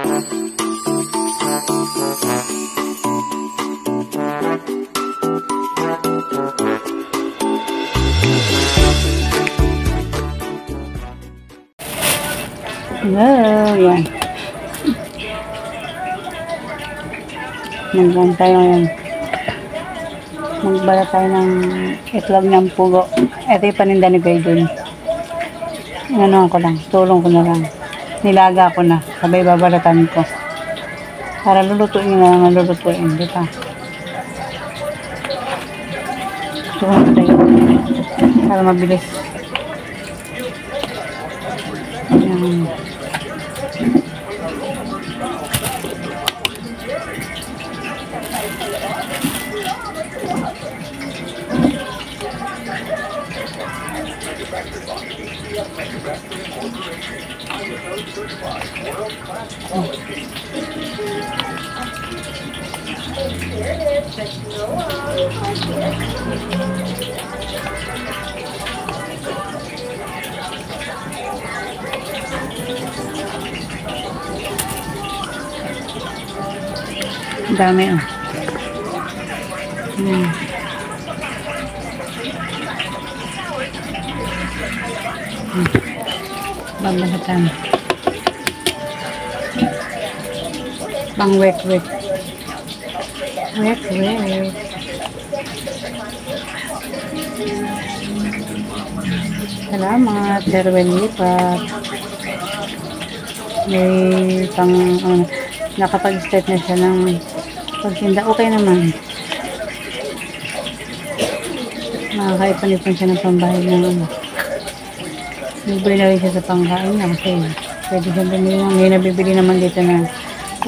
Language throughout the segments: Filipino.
Yan. Nandun tayo ngayon. Magbala tayo ng itlog ng pugo. Ito yung paninda ni Baydun. Ano ko lang, tulong ko na lang. Nilaga ko na, sabay babalatan ko. Para lulutuin na lang, lulutuin, di ba? Tulong ko tayo. Para mabilis. Yan. Dami oh. Babalatan. Pang wet. Salamat, Derwelipat. May pang nakapag-start na siya ng pagtinda. Okay naman. Nakakaipanipon siya ng pambahay ng bibili na rin siya sa pangkain niya kasi pwede siya bumili ng may nabibili naman dito na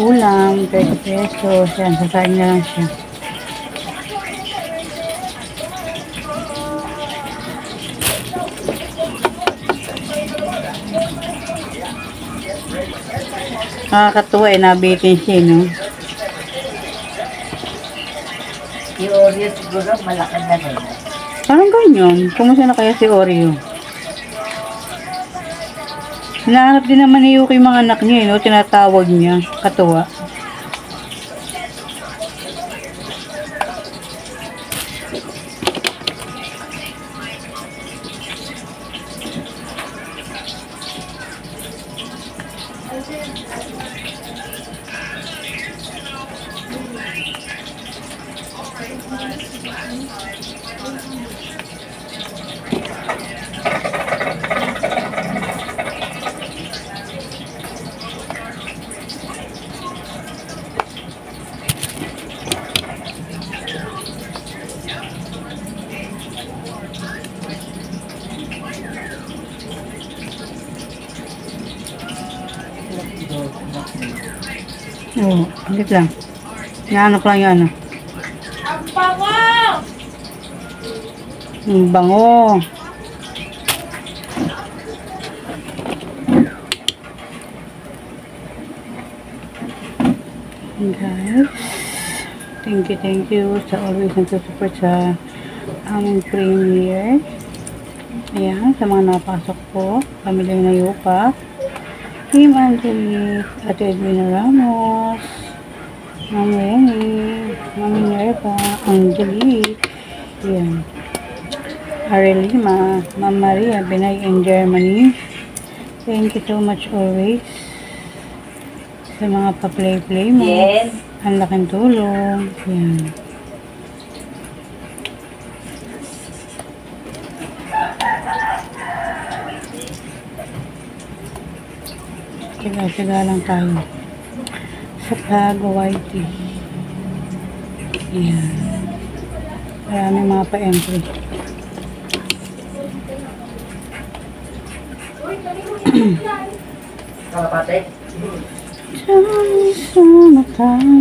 ulam, 30 pesos. Yan, sasain na lang siya. Nakakatuwa nabitin siya, no? Si Oreo siguro malaki na rin. Parang ganyan. Kumusta na kaya si Oreo? Hinahanap din naman ni Yuki yung mga anak niya, no? Tinatawag niya. Katuwa. Oo, ulit lang. Naanok lang yung ano. Ang bango! Ang bango. Guys, thank you sa always nagsusupport sa aming premiere. Ayan, sa mga napasok po, pamilya na Yupa, Team Angelis, Ate Edwina Ramos, Ma'am Renny, Ma'am Minerva, Angelique, ayan, Arelima, Ma'am Maria, Binay in Germany. Thank you so much always sa mga pa-play mo. Yes. Ang laking tulong. Ayan. Tiga-tiga lang tayo sa pag-YT. Ayan. Maraming mga pa-entry. Kapatid? Sama tayo.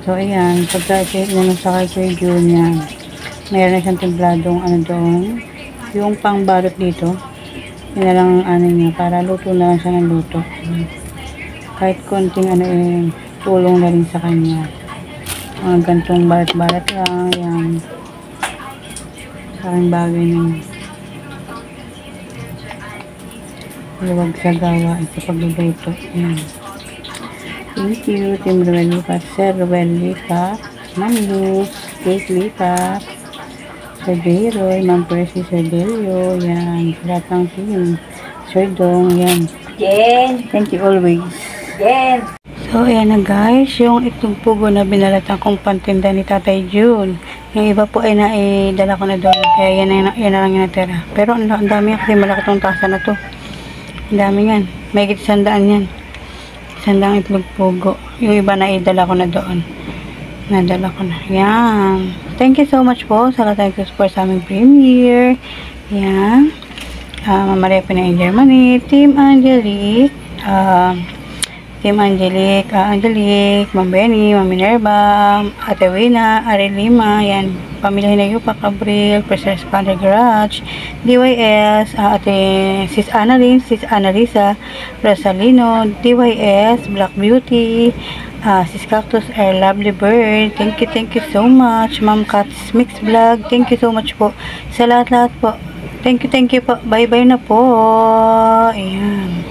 So, ayan. Pagka inano sa kay June yan, meron na siyang templadong ano doon. Yung pangbalot dito. Yun na lang ang ano niya, para luto na lang siya ng luto. Kahit konting ano tulong na rin sa kanya. Mga gantong balat-balat lang, yan. Parang bagay na yun. Luwag sa gawa sa pagluluto. Yan. Thank you, Team Ruelica, Sir Ruelica, Ma'am Luz, Kate Lica, Sir Jayroy, Ma'am Percy, Sir Delio, yan. Lahat ng team. Sir Dong, yan. Jen! Thank you always. Jen! So, ayan na guys, yung itong pugo na binalatan kong pantinda ni Tatay June. Yung iba po ay naidala ko na doon. Kaya yan na lang yung natira. Pero ang dami kasi malaki tong tasa na to. Ang dami yan. May 100 yan. 100 itlog pugo. Yung iba naidala ko na doon. Nadala ko na. Yan. Thank you so much po sa lahat ng support sa aming premiere. Yan. Mama Maria Pinay Germany. Team Angelique. Team Angelique, Ma'am Benny, Ma'am Minerva, Ate Wina, Ari Lima, yan, pamilya na Yupa, Cabril, President's Panther Garage, DYS, Ate Sis Annalyn, Sis Annalisa, Rosalino, DYS, Black Beauty, Sis Cactus, Air Lovely Bird, thank you so much, Ma'am Kat's Mix Vlog, thank you so much po, sa lahat-lahat po, thank you po, bye-bye na po, ayan.